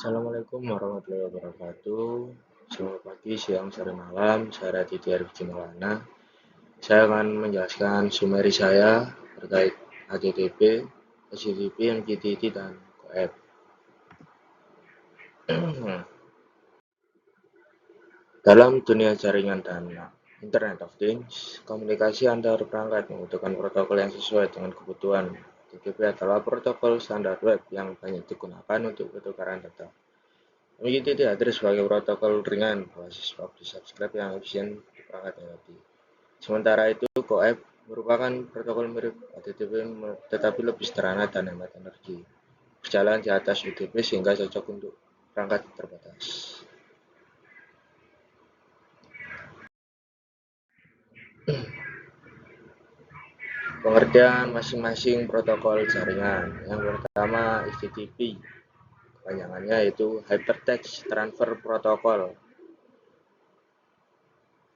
Assalamualaikum warahmatullahi wabarakatuh. Selamat pagi, siang, sore, malam. Saya Raditya Arifin Maulana. Saya akan menjelaskan summary saya terkait HTTP, HTTP, MQTT, dan CoAP. Dalam dunia jaringan dan Internet of Things, komunikasi antar perangkat membutuhkan protokol yang sesuai dengan kebutuhan. HTTP adalah protokol standar web yang banyak digunakan untuk pertukaran data. MQTT hadir sebagai protokol ringan berbasis publish subscribe yang efisien di perangkat IoT. Sementara itu, CoAP merupakan protokol mirip HTTP tetapi lebih sederhana dan hemat energi. Berjalan di atas UDP sehingga cocok untuk perangkat terbatas. Pengertian masing-masing protokol jaringan. Yang pertama HTTP, kepanjangannya yaitu Hypertext Transfer Protocol.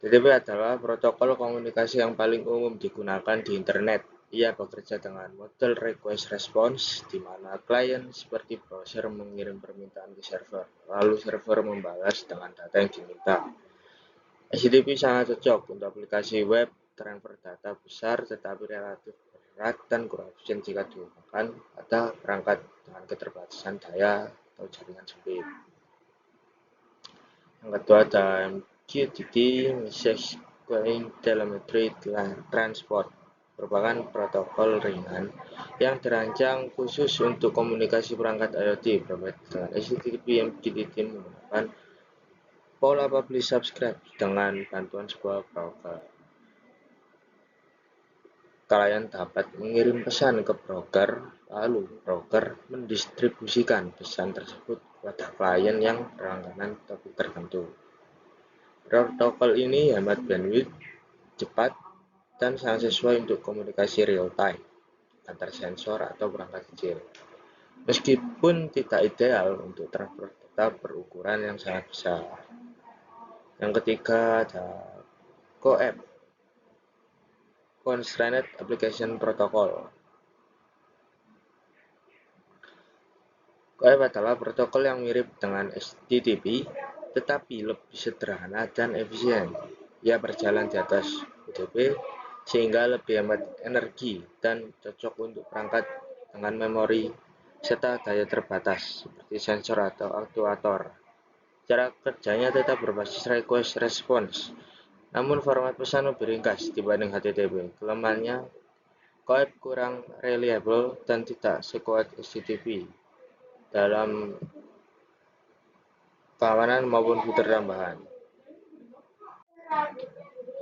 HTTP adalah protokol komunikasi yang paling umum digunakan di internet. Ia bekerja dengan model request response, di mana klien seperti browser mengirim permintaan ke server, lalu server membalas dengan data yang diminta. HTTP sangat cocok untuk aplikasi web, transfer data besar tetapi relatif berat dan kurang efisien jika digunakan pada perangkat dengan keterbatasan daya atau jaringan sempit. Yang kedua ada MQTT, Message Querying Telemetry Transport, merupakan protokol ringan yang dirancang khusus untuk komunikasi perangkat IoT. Berbeda dengan HTTP, MQTT menggunakan pola publish subscribe dengan bantuan sebuah broker. Klien dapat mengirim pesan ke broker, lalu broker mendistribusikan pesan tersebut kepada klien yang berlangganan topik tertentu. Protokol ini hemat bandwidth, cepat, dan sangat sesuai untuk komunikasi real-time antar sensor atau perangkat kecil. Meskipun tidak ideal untuk transfer data berukuran yang sangat besar. Yang ketiga ada CoAP, Constrained Application Protocol. CoAP adalah protokol yang mirip dengan HTTP, tetapi lebih sederhana dan efisien. Ia berjalan di atas UDP sehingga lebih hemat energi dan cocok untuk perangkat dengan memori serta daya terbatas seperti sensor atau aktuator. Cara kerjanya tetap berbasis request response, namun format pesan lebih ringkas dibanding HTTP. Kelemahannya, CoAP kurang reliable dan tidak sekuat HTTP dalam keamanan maupun fitur tambahan.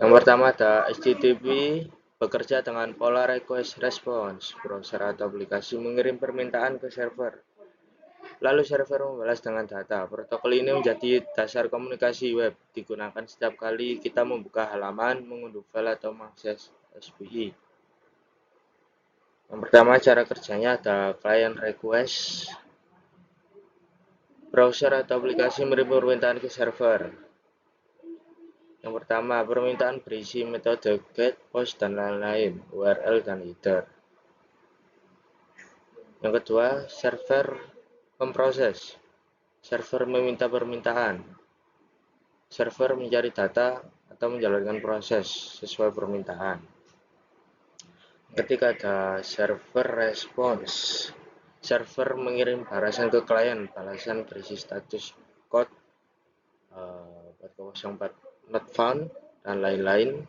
Yang pertama ada HTTP bekerja dengan pola request response. Browser atau aplikasi mengirim permintaan ke server, lalu server membalas dengan data. Protokol ini menjadi dasar komunikasi web, digunakan setiap kali kita membuka halaman, mengunduh file atau mengakses SPI. Yang pertama cara kerjanya ada client request. Browser atau aplikasi mengirim permintaan ke server. Yang pertama, permintaan berisi metode get, post, dan lain-lain, URL, dan header. Yang kedua, server memproses. Server meminta permintaan. Server mencari data atau menjalankan proses sesuai permintaan. Ketika ada server response, server mengirim balasan ke klien, balasan berisi status code 404 not found dan lain-lain,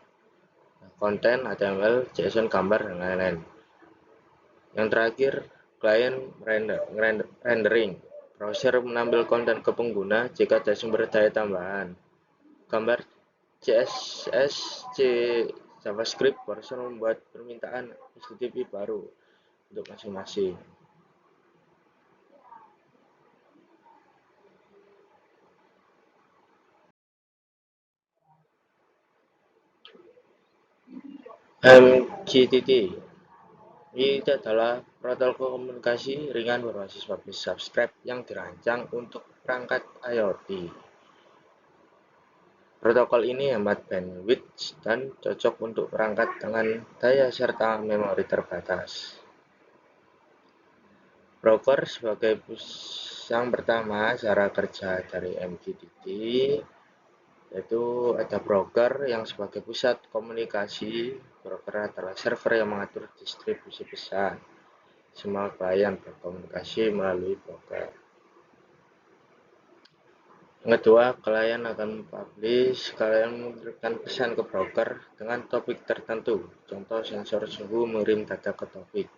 konten, HTML, JSON, gambar, dan lain-lain. Yang terakhir, klien rendering. Browser mengambil konten ke pengguna jika ada sumber daya tambahan. Gambar CSS, JavaScript, browser membuat permintaan HTTP baru untuk masing-masing. MQTT ini adalah protokol komunikasi ringan berbasis publish subscribe yang dirancang untuk perangkat IoT. Protokol ini hemat bandwidth dan cocok untuk perangkat dengan daya serta memori terbatas. Broker sebagai yang pertama, cara kerja dari MQTT yaitu ada broker yang sebagai pusat komunikasi. Broker adalah server yang mengatur distribusi pesan. Semua klien berkomunikasi melalui broker. Yang kedua, klien akan klien mengirimkan pesan ke broker dengan topik tertentu. Contoh, sensor suhu mengirim data ke topik.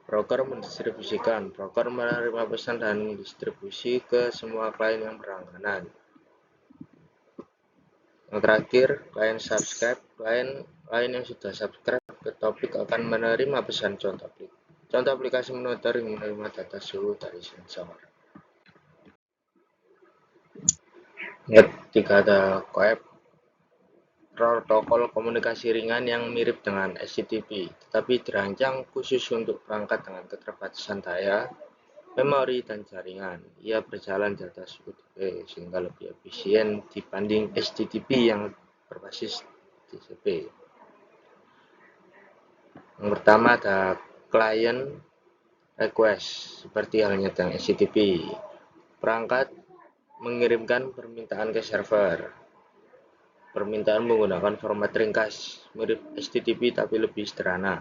Broker mendistribusikan. Broker menerima pesan dan mendistribusi ke semua klien yang berlangganan. Yang terakhir, klien subscribe. Klien yang sudah subscribe ke topik akan menerima pesan contoh aplikasi monitor yang menerima data suhu dari sensor. Yang ketiga, ada CoAP, protokol komunikasi ringan yang mirip dengan HTTP, tetapi dirancang khusus untuk perangkat dengan keterbatasan daya, memori, dan jaringan. Ia berjalan di atas UDP sehingga lebih efisien dibanding HTTP yang berbasis TCP. Yang pertama ada client request, seperti halnya dengan HTTP. Perangkat mengirimkan permintaan ke server. Permintaan menggunakan format ringkas, mirip HTTP tapi lebih sederhana.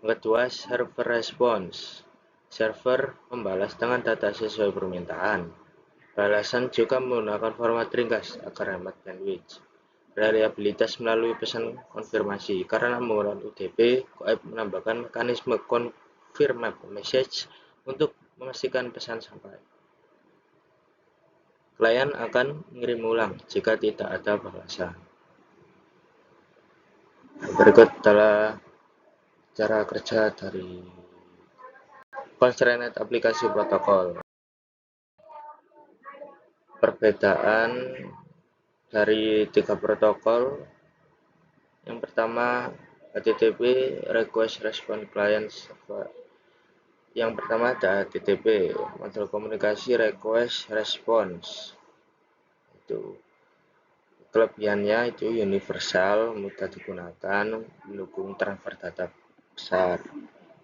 Yang kedua, server response. Server membalas dengan data sesuai permintaan. Balasan juga menggunakan format ringkas agar hemat bandwidth. Reliabilitas melalui pesan konfirmasi. Karena menggunakan UDP, CoAP menambahkan mekanisme confirm message untuk memastikan pesan sampai. Klien akan mengirim ulang jika tidak ada balasan. Berikut adalah cara kerja dari Constrained Aplikasi Protokol. Perbedaan dari tiga protokol. Yang pertama, HTTP Request Response Client Server. Yang pertama ada HTTP, model komunikasi Request Response. Itu kelebihannya itu universal, mudah digunakan, mendukung transfer data besar.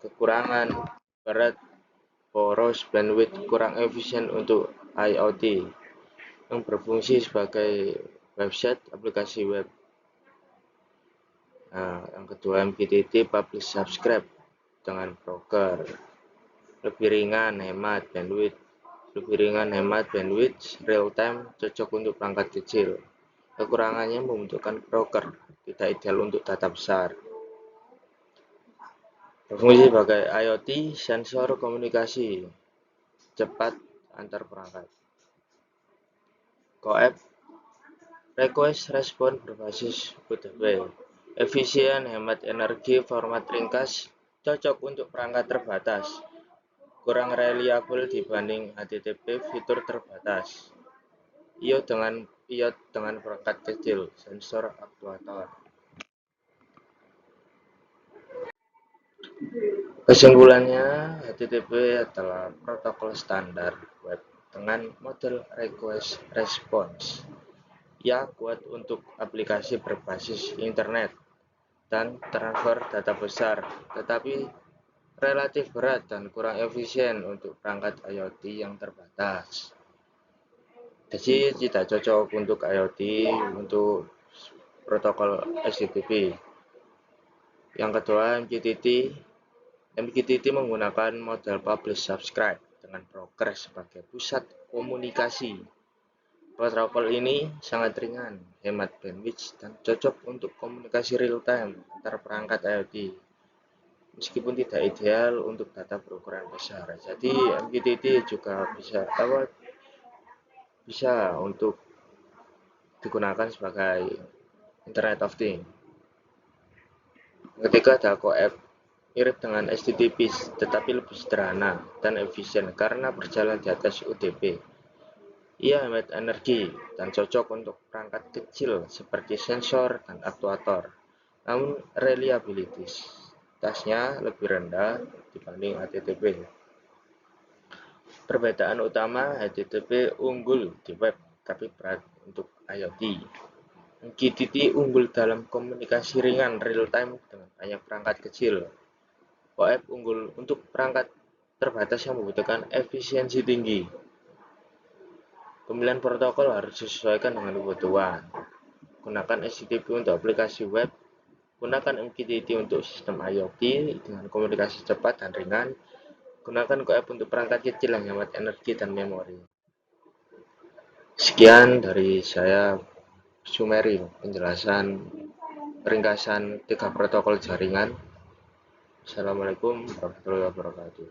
Kekurangan, berat, boros, bandwidth, kurang efisien untuk IoT, yang berfungsi sebagai website, aplikasi web. Nah, yang kedua, MQTT Publish Subscribe dengan broker. Lebih ringan, hemat bandwidth. Real time, cocok untuk perangkat kecil. Kekurangannya membutuhkan broker, tidak ideal untuk data besar. Berfungsi sebagai IoT, sensor komunikasi cepat antar perangkat. CoAP Request Response berbasis UDP. Efisien, hemat energi, format ringkas, cocok untuk perangkat terbatas. Kurang reliable dibanding HTTP, fitur terbatas. IoT dengan perangkat kecil, sensor aktuator. Kesimpulannya, HTTP adalah protokol standar web dengan model request response. Ia kuat untuk aplikasi berbasis internet dan transfer data besar, tetapi relatif berat dan kurang efisien untuk perangkat IoT yang terbatas. Jadi tidak cocok untuk IoT, untuk protokol HTTP. Yang kedua, MQTT menggunakan model publish subscribe dengan broker sebagai pusat komunikasi. Protokol ini sangat ringan, hemat bandwidth, dan cocok untuk komunikasi real time antar perangkat IoT. Meskipun tidak ideal untuk data berukuran besar. Jadi MQTT juga bisa untuk digunakan sebagai Internet of Things. Ketiga, ada CoAP, mirip dengan HTTP tetapi lebih sederhana dan efisien karena berjalan di atas UDP. Ia hemat energi dan cocok untuk perangkat kecil seperti sensor dan aktuator. Namun reliabilitasnya lebih rendah dibanding HTTP. Perbedaan utama, HTTP unggul di web tapi berat untuk IoT. MQTT unggul dalam komunikasi ringan real time dengan banyak perangkat kecil. CoAP unggul untuk perangkat terbatas yang membutuhkan efisiensi tinggi. Pemilihan protokol harus disesuaikan dengan kebutuhan. Gunakan HTTP untuk aplikasi web, gunakan MQTT untuk sistem IoT dengan komunikasi cepat dan ringan, gunakan QoF untuk perangkat kecil yang hemat energi dan memori. Sekian dari saya, Sumeri, penjelasan ringkasan 3 protokol jaringan. Assalamualaikum warahmatullahi wabarakatuh.